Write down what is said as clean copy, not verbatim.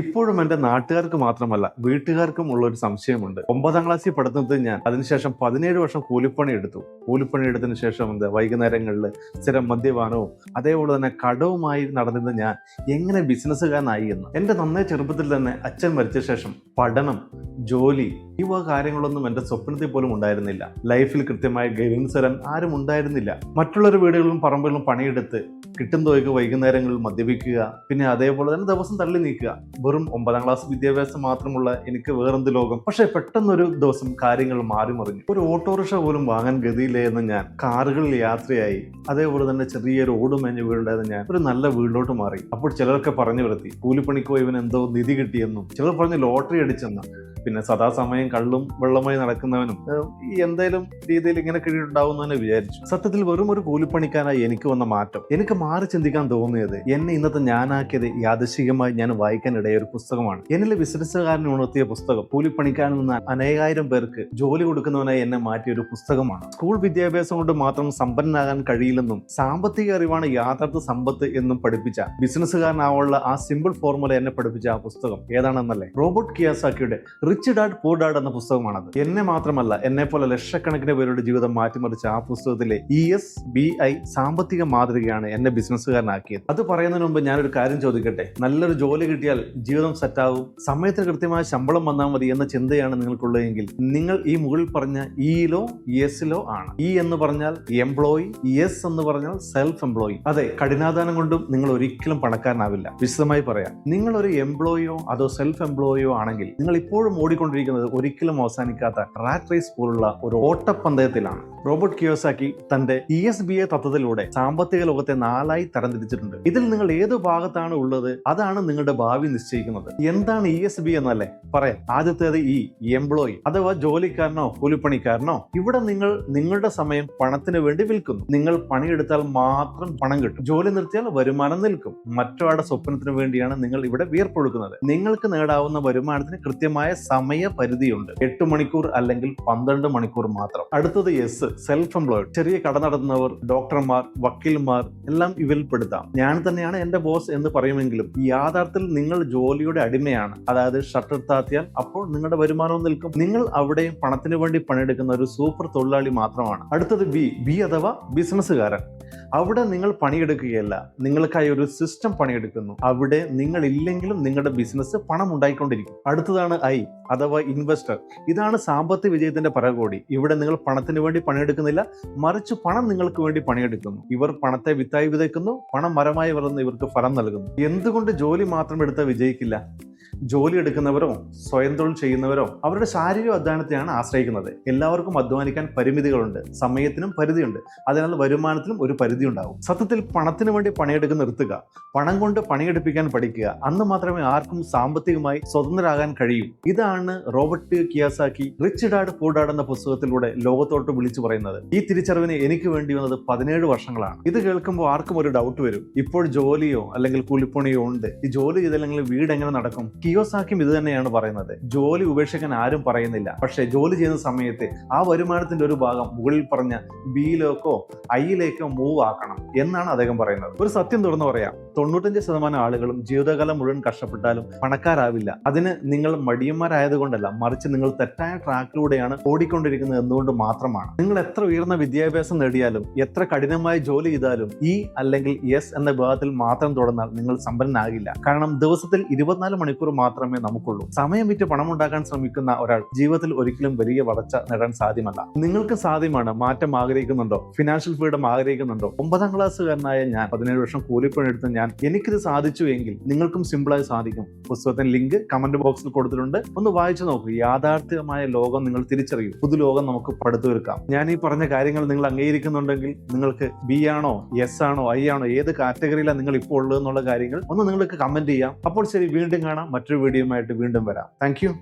ഇപ്പോഴും എൻ്റെ നാട്ടുകാർക്ക് മാത്രമല്ല വീട്ടുകാർക്കും ഉള്ളൊരു സംശയമുണ്ട്. 9ാം ക്ലാസ്സിൽ പഠിത്തത്തിൽ ഞാൻ അതിനുശേഷം 17 വർഷം കൂലിപ്പണി എടുത്തു. കൂലിപ്പണി എടുത്തതിന് ശേഷം വൈകുന്നേരങ്ങളിൽ സ്ഥിരം മദ്യപാനവും അതേപോലെ തന്നെ കടവുമായി നടന്നിരുന്ന ഞാൻ എങ്ങനെ ബിസിനസ്സുകാരനായി എന്ന്. എൻ്റെ നന്നേ ചെറുപ്പത്തിൽ തന്നെ അച്ഛൻ മരിച്ച ശേഷം പഠനം, ജോലി ഈ വക കാര്യങ്ങളൊന്നും എൻ്റെ സ്വപ്നത്തിൽ പോലും ഉണ്ടായിരുന്നില്ല. ലൈഫിൽ കൃത്യമായ ഗൈഡൻസ് തരാൻ ആരും ഉണ്ടായിരുന്നില്ല. മറ്റുള്ളവരുടെ വീടുകളിലും പറമ്പുകളിലും പണിയെടുത്ത് കിട്ടും തോയ്ക്ക് വൈകുന്നേരങ്ങളിൽ മദ്യപിക്കുക, പിന്നെ അതേപോലെ തന്നെ ദിവസം തള്ളി നീക്കുക. വെറും 9ാം ക്ലാസ് വിദ്യാഭ്യാസം മാത്രമുള്ള എനിക്ക് വേറെന്ത് ലോകം. പക്ഷെ പെട്ടെന്നൊരു ദിവസം കാര്യങ്ങൾ മാറി മറിഞ്ഞു. ഒരു ഓട്ടോറിക്ഷ പോലും വാങ്ങാൻ ഗതിയില്ലായിരുന്ന ഞാൻ കാറുകളിൽ യാത്രയായി. അതേപോലെ തന്നെ ചെറിയൊരു ഓടുമേഞ്ഞ വീടുണ്ടായിരുന്ന ഞാൻ ഒരു നല്ല വീട്ടിലോട്ട് മാറി. അപ്പോൾ ചിലരൊക്കെ പറഞ്ഞു വരുത്തി കൂലിപ്പണിക്കോ ഇവൻ എന്തോ നിധി കിട്ടിയെന്നും, ചിലർ പറഞ്ഞ് ലോട്ടറി അടിച്ചെന്നും, പിന്നെ സദാസമയം കള്ളും വെള്ളമായി നടക്കുന്നവനും ഈ എന്തായാലും രീതിയിൽ ഇങ്ങനെ കിഴിയുണ്ടാവുമെന്ന് തന്നെ വിചാരിച്ചു. സത്യത്തിൽ വെറും ഒരു കൂലിപ്പണിക്കാനായി എനിക്ക് വന്ന മാറ്റം, എനിക്ക് മാറി ചിന്തിക്കാൻ തോന്നിയത്, എന്നെ ഇന്നത്തെ ഞാനാക്കിയത് യാദൃശികമായി ഞാൻ വായിക്കാൻ ഇടയ ഒരു പുസ്തകമാണ്. എന്നിലെ ബിസിനസ്സുകാരനെ ഉണർത്തിയ പുസ്തകം. കൂലിപ്പണിക്കാരിൽ നിന്ന് അനേകായിരം പേർക്ക് ജോലി കൊടുക്കുന്നവനായി എന്നെ മാറ്റിയ ഒരു പുസ്തകമാണ്. സ്കൂൾ വിദ്യാഭ്യാസം കൊണ്ട് മാത്രം സമ്പന്നനാകാൻ കഴിയില്ലെന്നും സാമ്പത്തിക അറിവാണ് യാഥാർത്ഥ സമ്പത്ത് എന്നും പഠിപ്പിച്ച, ബിസിനസ്സുകാരനാവാനുള്ള ആ സിമ്പിൾ ഫോർമുല എന്നെ പഠിപ്പിച്ച ആ പുസ്തകം ഏതാണെന്നല്ലേ? റോബർട്ട് കിയോസാക്കിയുടെ റിച്ച് ഡാഡ് പൂർ ഡാഡ് എന്ന പുസ്തകമാണത്. എന്നെ മാത്രമല്ല എന്നെ പോലെ ലക്ഷക്കണക്കിന് പേരുടെ ജീവിതം മാറ്റിമറിച്ച ആ പുസ്തകത്തിലെ ESBI സാമ്പത്തിക മാതൃകയാണ് എന്നെ ബിസിനസ്സുകാരനാക്കിയത്. അത് പറയുന്നതിന് മുമ്പ് ഞാനൊരു കാര്യം ചോദിക്കട്ടെ. നല്ലൊരു ജോലി കിട്ടിയാൽ ജീവിതം സെറ്റാവും, സമയത്തിന് കൃത്യമായ ശമ്പളം വന്നാൽ മതി എന്ന ചിന്തയാണ് നിങ്ങൾക്കുള്ളതെങ്കിൽ നിങ്ങൾ ഈ മുകളിൽ പറഞ്ഞ ഇയിലോ യെസിലോ ആണ്. ഇ എന്ന് പറഞ്ഞാൽ എംപ്ലോയി, യെസ് എന്ന് പറഞ്ഞാൽ സെൽഫ് എംപ്ലോയി. അതെ, കഠിനാധാനം കൊണ്ടും നിങ്ങൾ ഒരിക്കലും പണക്കാരനാവില്ല. വിശദമായി പറയാം. നിങ്ങൾ ഒരു എംപ്ലോയിയോ അതോ സെൽഫ് എംപ്ലോയിയോ ആണെങ്കിൽ നിങ്ങൾ ഇപ്പോഴും ഓടിക്കൊണ്ടിരിക്കുന്നത് ഒരിക്കലും അവസാനിക്കാത്ത റാറ്റ് റേസ് പോലുള്ള ഒരു ഓട്ടപ്പന്തയത്തിലാണ്. റോബർട്ട് കിയോസാക്കി തന്റെ ESBI തത്വത്തിലൂടെ സാമ്പത്തിക ലോകത്തെ 4ആയി തരംതിരിച്ചിട്ടുണ്ട്. ഇതിൽ നിങ്ങൾ ഏത് ഭാഗത്താണ് ഉള്ളത് അതാണ് നിങ്ങളുടെ ഭാവി നിശ്ചയിക്കുന്നത്. എന്താണ് ESBI എന്നല്ലേ? പറയാം. ആദ്യത്തേത് എംപ്ലോയി അഥവാ ജോലിക്കാരനോ കൂലിപ്പണിക്കാരനോ. ഇവിടെ നിങ്ങൾ നിങ്ങളുടെ സമയം പണത്തിന് വേണ്ടി വിൽക്കുന്നു. നിങ്ങൾ പണിയെടുത്താൽ മാത്രം പണം കിട്ടും, ജോലി നിർത്തിയാൽ വരുമാനം നിൽക്കും. മറ്റൊരാളുടെ സ്വപ്നത്തിന് വേണ്ടിയാണ് നിങ്ങൾ ഇവിടെ വിയർപ്പൊഴുക്കുന്നത്. നിങ്ങൾക്ക് നേടാവുന്ന വരുമാനത്തിന് കൃത്യമായ സമയപരിധിയുണ്ട്. 8 മണിക്കൂർ അല്ലെങ്കിൽ 12 മണിക്കൂർ മാത്രം. അടുത്തത് എസ്, സെൽഫ് എംപ്ലോയിഡ്. ചെറിയ കട നടത്തുന്നവർ, ഡോക്ടർമാർ, വക്കീൽമാർ എല്ലാം ഇവരിൽ പെടുത്താം. ഞാൻ തന്നെയാണ് എന്റെ ബോസ് എന്ന് പറയുമെങ്കിലും യാഥാർത്ഥ്യത്തിൽ നിങ്ങൾ ജോലിയുടെ അടിമയാണ്. അതായത് ഷട്ടർ താത്തിയാൽ അപ്പോൾ നിങ്ങളുടെ വരുമാനവും നിൽക്കും. നിങ്ങൾ അവിടെയും പണത്തിന് വേണ്ടി പണിയെടുക്കുന്ന ഒരു സൂപ്പർ തൊഴിലാളി മാത്രമാണ്. അടുത്തത് ബി അഥവാ ബിസിനസ്സുകാരൻ. അവിടെ നിങ്ങൾ പണിയെടുക്കുകയല്ല, നിങ്ങൾക്കായി ഒരു സിസ്റ്റം പണിയെടുക്കുന്നു. അവിടെ നിങ്ങൾ ഇല്ലെങ്കിലും നിങ്ങളുടെ ബിസിനസ് പണം ഉണ്ടായിക്കൊണ്ടിരിക്കും. അടുത്തതാണ് I അഥവാ ഇൻവെസ്റ്റർ. ഇതാണ് സാമ്പത്തിക വിജയത്തിന്റെ പരകോടി. ഇവിടെ നിങ്ങൾ പണത്തിന് വേണ്ടി പണിയെടുക്കുന്നില്ല, മറിച്ച് പണം നിങ്ങൾക്ക് വേണ്ടി പണിയെടുക്കുന്നു. ഇവർ പണത്തെ വിത്തായി വിതയ്ക്കുന്നു, പണം മരമായി വളർന്ന് ഇവർക്ക് ഫലം നൽകുന്നു. എന്തുകൊണ്ട് ജോലി മാത്രം എടുത്താൽ വിജയിക്കില്ല? ജോലി എടുക്കുന്നവരോ സ്വയം തൊഴിൽ ചെയ്യുന്നവരോ അവരുടെ ശാരീരിക അധ്വാനത്തെയാണ് ആശ്രയിക്കുന്നത്. എല്ലാവർക്കും അധ്വാനിക്കാൻ പരിമിതികളുണ്ട്, സമയത്തിനും പരിധിയുണ്ട്, അതിനാൽ വരുമാനത്തിനും ഒരു പരിധി ഉണ്ടാവും. സത്യത്തിൽ പണത്തിന് വേണ്ടി പണിയെടുക്കുന്ന നിർത്തുക, പണം കൊണ്ട് പണിയെടുപ്പിക്കാൻ പഠിക്കുക. അന്ന് മാത്രമേ ആർക്കും സാമ്പത്തികമായി സ്വതന്ത്രരാകാൻ കഴിയൂ. ഇതാണ് റോബർട്ട് കിയോസാക്കി റിച്ച് ഡാഡ് പൂർ ഡാഡ് എന്ന പുസ്തകത്തിലൂടെ ലോകത്തോട്ട് വിളിച്ചു പറയുന്നത്. ഈ തിരിച്ചറിവിന് എനിക്ക് വേണ്ടി വന്നത് 17 വർഷങ്ങളാണ്. ഇത് കേൾക്കുമ്പോൾ ആർക്കും ഒരു ഡൗട്ട് വരും, ഇപ്പോൾ ജോലിയോ അല്ലെങ്കിൽ കൂലിപ്പണിയോ ഉണ്ട്, ഈ ജോലി ചെയ്തില്ലെങ്കിൽ വീട് എങ്ങനെ നടക്കും? കിയോസാക്കിയും ഇത് തന്നെയാണ് പറയുന്നത്. ജോലി ഉപേക്ഷിക്കാൻ ആരും പറയുന്നില്ല, പക്ഷെ ജോലി ചെയ്യുന്ന സമയത്ത് ആ വരുമാനത്തിന്റെ ഒരു ഭാഗം മുകളിൽ പറഞ്ഞ ബിയിലേക്കോ ഐയിലേക്കോ മൂവ് ആക്കണം എന്നാണ് അദ്ദേഹം പറയുന്നത്. ഒരു സത്യം തുറന്നു പറയാം, 95% ആളുകളും ജീവിതകാലം മുഴുവൻ കഷ്ടപ്പെട്ടാലും പണക്കാരാവില്ല. അതിന് നിങ്ങൾ മടിയന്മാരായതുകൊണ്ടല്ല, മറിച്ച് നിങ്ങൾ തെറ്റായ ട്രാക്കിലൂടെയാണ് ഓടിക്കൊണ്ടിരിക്കുന്നത് എന്തുകൊണ്ട് മാത്രമാണ്. നിങ്ങൾ എത്ര ഉയർന്ന വിദ്യാഭ്യാസം നേടിയാലും എത്ര കഠിനമായ ജോലി ചെയ്താലും അല്ലെങ്കിൽ യെസ് എന്ന വിഭാഗത്തിൽ മാത്രം തുടർന്നാൽ നിങ്ങൾ സമ്പന്നനാകില്ല. കാരണം ദിവസത്തിൽ 24 മണിക്കൂർ മാത്രമേ നമുക്കുള്ളൂ. സമയം വിറ്റ് പണമുണ്ടാക്കാൻ ശ്രമിക്കുന്ന ഒരാൾ ജീവിതത്തിൽ ഒരിക്കലും വലിയ വളർച്ച നേടാൻ സാധ്യമല്ല. നിങ്ങൾക്ക് സാധ്യമാണ്. മാറ്റം ആഗ്രഹിക്കുന്നുണ്ടോ? ഫിനാൻഷ്യൽ ഫ്രീഡം ആഗ്രഹിക്കുന്നുണ്ടോ? 9ാം ക്ലാസ്സുകാരനായ ഞാൻ 17 വർഷം കൂലിപ്പണിയെടുത്ത ഞാൻ എനിക്കിത് സാധിച്ചു എങ്കിൽ നിങ്ങൾക്കും സിമ്പിളായി സാധിക്കും. പുസ്തകത്തിന്റെ ലിങ്ക് കമന്റ് ബോക്സിൽ കൊടുത്തിട്ടുണ്ട്, ഒന്ന് വായിച്ചു നോക്കൂ. യാഥാർത്ഥ്യമായ ലോകം നിങ്ങൾ തിരിച്ചറിയൂ. പുതുലോകം നമുക്ക് പടുത്തുയർക്കാം. ഞാൻ ഈ പറഞ്ഞ കാര്യങ്ങൾ നിങ്ങൾ അംഗീകരിക്കുന്നുണ്ടെങ്കിൽ നിങ്ങൾക്ക് B ആണോ എസ് ആണോ I ആണോ ഏത് കാറ്റഗറിയിലാണ് നിങ്ങൾ ഇപ്പോൾ ഉള്ളത് എന്നുള്ള കാര്യങ്ങൾ ഒന്ന് നിങ്ങൾക്ക് കമന്റ് ചെയ്യാം. അപ്പോൾ ശരി, വീണ്ടും കാണാം. മറ്റൊരു വീഡിയോയുമായിട്ട് വീണ്ടും വരാം. Thank you.